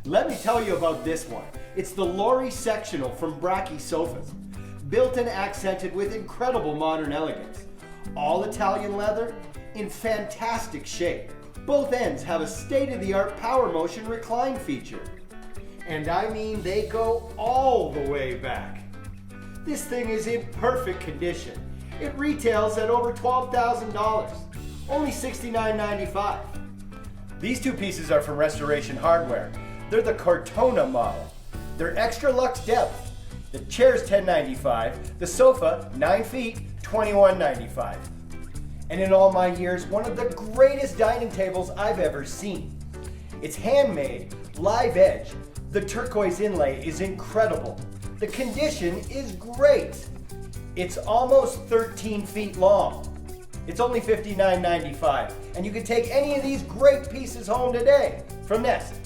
Let me tell you about this one. It's the Lory sectional from Bracci sofas. Built and accented with incredible modern elegance. All Italian leather in fantastic shape. Both ends have a state-of-the-art power motion recline feature. And I mean, they go all the way back. This thing is in perfect condition. It retails at over $12,000, only $69.95. These two pieces are from Restoration Hardware. They're the Cortona model. They're extra luxe depth. The chair's $10.95, the sofa 9 feet, $21.95. And in all my years, one of the greatest dining tables I've ever seen. It's handmade, live edge. The turquoise inlay is incredible. The condition is great. It's almost 13 feet long. It's only $59.95, and you can take any of these great pieces home today from Nest.